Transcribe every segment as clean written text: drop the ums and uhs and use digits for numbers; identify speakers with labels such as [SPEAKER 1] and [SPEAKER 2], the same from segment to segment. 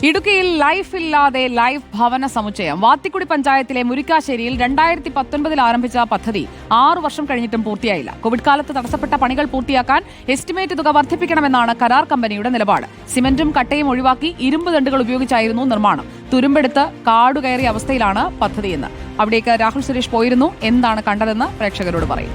[SPEAKER 1] ഇടുക്കിയിൽ ലൈഫ് ഇല്ലാതെ ലൈഫ് ഭവന സമുച്ചയം വാത്തിക്കുടി പഞ്ചായത്തിലെ മുരിക്കാശ്ശേരിയിൽ 2019 ആരംഭിച്ച പദ്ധതി 6 വർഷം കഴിഞ്ഞിട്ടും പൂർത്തിയായില്ല. കോവിഡ് കാലത്ത് തടസ്സപ്പെട്ട പണികൾ പൂർത്തിയാക്കാൻ എസ്റ്റിമേറ്റ് തുക വർദ്ധിപ്പിക്കണമെന്നാണ് കരാർ കമ്പനിയുടെ നിലപാട്. സിമന്റും കട്ടയും ഒഴിവാക്കി ഇരുമ്പ് ദണ്ടുകൾ ഉപയോഗിച്ചായിരുന്നു നിർമ്മാണം. തുരുമ്പെടുത്ത് കാടുകയറിയ അവസ്ഥയിലാണ് പദ്ധതിയെന്ന്. അവിടേക്ക് രാഹുൽ സുരേഷ് പോയിരുന്നു. എന്താണ് കണ്ടതെന്ന് പ്രേക്ഷകരോട് പറയും.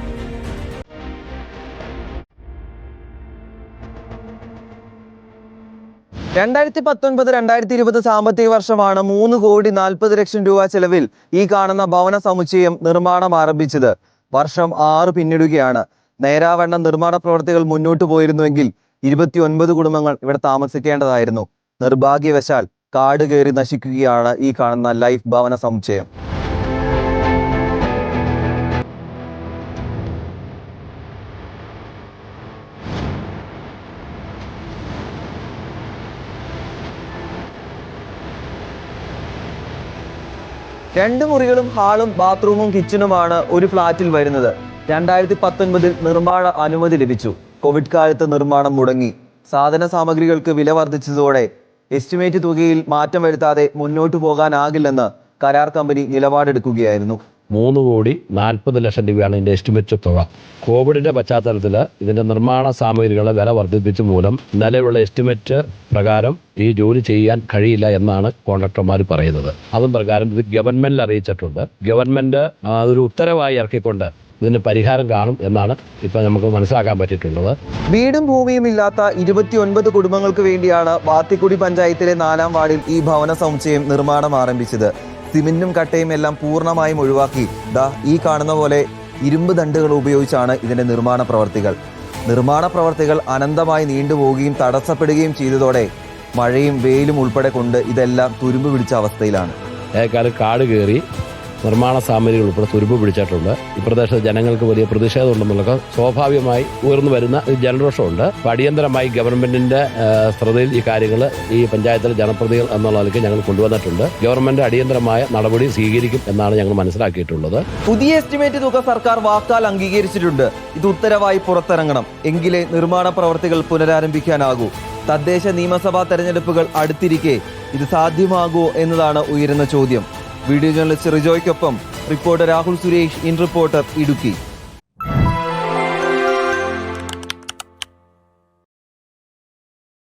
[SPEAKER 2] 2019-2020 സാമ്പത്തിക വർഷമാണ് 3,40,00,000 രൂപ ചെലവിൽ ഈ കാണുന്ന ഭവന സമുച്ചയം നിർമ്മാണം ആരംഭിച്ചത്. വർഷം 6 പിന്നിടുകയാണ്. നേരാവണ്ണം നിർമ്മാണ പ്രവർത്തികൾ മുന്നോട്ട് പോയിരുന്നുവെങ്കിൽ 29 കുടുംബങ്ങൾ ഇവിടെ താമസിക്കേണ്ടതായിരുന്നു. നിർഭാഗ്യവശാൽ കാട് കയറി നശിക്കുകയാണ് ഈ കാണുന്ന ലൈഫ് ഭവന സമുച്ചയം. രണ്ട് മുറികളും ഹാളും ബാത്റൂമും കിച്ചണുമാണ് ഒരു ഫ്ളാറ്റിൽ വരുന്നത്. 2019 നിർമ്മാണ അനുമതി ലഭിച്ചു. കോവിഡ് കാലത്ത് നിർമ്മാണം മുടങ്ങി. സാധന സാമഗ്രികൾക്ക് വില വർദ്ധിച്ചതോടെ എസ്റ്റിമേറ്റ് തുകയിൽ മാറ്റം വരുത്താതെ മുന്നോട്ടു പോകാനാകില്ലെന്ന് കരാർ കമ്പനി നിലപാടെടുക്കുകയായിരുന്നു.
[SPEAKER 3] 3,40,00,000 രൂപയാണ് ഇതിൻ്റെ എസ്റ്റിമേറ്റ് തുക. കോവിഡിൻ്റെ പശ്ചാത്തലത്തിൽ ഇതിൻ്റെ നിർമ്മാണ സാമഗ്രികളുടെ വില വർദ്ധിപ്പിച്ച മൂലം നിലവിലുള്ള എസ്റ്റിമേറ്റ് പ്രകാരം ഈ ജോലി ചെയ്യാൻ കഴിയില്ല എന്നാണ് കോൺട്രാക്ടർമാർ പറയുന്നത്. അതും പ്രകാരം ഇത് ഗവൺമെൻറ്റിൽ അറിയിച്ചിട്ടുണ്ട്. ഗവൺമെൻറ് അതൊരു ഉത്തരവായി ഇറക്കിക്കൊണ്ട് ഇതിന് പരിഹാരം കാണും എന്നാണ് ഇപ്പം നമുക്ക് മനസ്സിലാക്കാൻ പറ്റിയിട്ടുള്ളത്.
[SPEAKER 2] വീടും ഭൂമിയും ഇല്ലാത്ത 29 കുടുംബങ്ങൾക്ക് വേണ്ടിയാണ് വാത്തിക്കുടി പഞ്ചായത്തിലെ 4-ാം വാർഡിൽ ഈ ഭവന സമുച്ചയം നിർമ്മാണം ആരംഭിച്ചത്. സിമന്റും കട്ടയും എല്ലാം പൂർണ്ണമായും ഒഴിവാക്കി ഈ കാണുന്ന പോലെ ഇരുമ്പ് ദണ്ടുകൾ ഉപയോഗിച്ചാണ് ഇതിന്റെ നിർമ്മാണ പ്രവർത്തികൾ അനന്തമായി നീണ്ടുപോവുകയും തടസ്സപ്പെടുകയും ചെയ്തതോടെ മഴയും വെയിലും ഉൾപ്പെടെ കൊണ്ട് ഇതെല്ലാം തുരുമ്പ് പിടിച്ച അവസ്ഥയിലാണ്.
[SPEAKER 3] ഏക്കാലം കാട് കയറി നിർമ്മാണ സാമഗ്രികൾ ഉൾപ്പെടെ തുരുമ്പ് പിടിച്ചിട്ടുണ്ട്. ഈ പ്രദേശത്ത് ജനങ്ങൾക്ക് വലിയ പ്രതിഷേധം ഉണ്ടെന്നുള്ളത് സ്വാഭാവികമായി ഉയർന്നു വരുന്ന ജനരോഷമുണ്ട്. അടിയന്തരമായി ഗവൺമെന്റിന്റെ ശ്രദ്ധയിൽ ഈ കാര്യങ്ങൾ ഈ പഞ്ചായത്തിലെ ജനപ്രതിനിധികൾ എന്നുള്ള നിലയ്ക്ക് ഞങ്ങൾ കൊണ്ടുവന്നിട്ടുണ്ട്. ഗവൺമെന്റ് അടിയന്തരമായ നടപടി സ്വീകരിക്കും എന്നാണ് ഞങ്ങൾ മനസ്സിലാക്കിയിട്ടുള്ളത്.
[SPEAKER 2] പുതിയ എസ്റ്റിമേറ്റ് തുക സർക്കാർ വാക്കാൽ അംഗീകരിച്ചിട്ടുണ്ട്. ഇത് ഉത്തരവായി പുറത്തിറങ്ങണം. എങ്കിലേ നിർമ്മാണ പ്രവർത്തികൾ പുനരാരംഭിക്കാനാകൂ. തദ്ദേശ നിയമസഭാ തെരഞ്ഞെടുപ്പുകൾ അടുത്തിരിക്കെ ഇത് സാധ്യമാകുമോ എന്നതാണ് ഉയരുന്ന ചോദ്യം. വീഡിയോ ജേർണലിസ്റ്റ് റിജോയ്ക്കൊപ്പം reporter Rahul Suresh, in reporter, Idukki.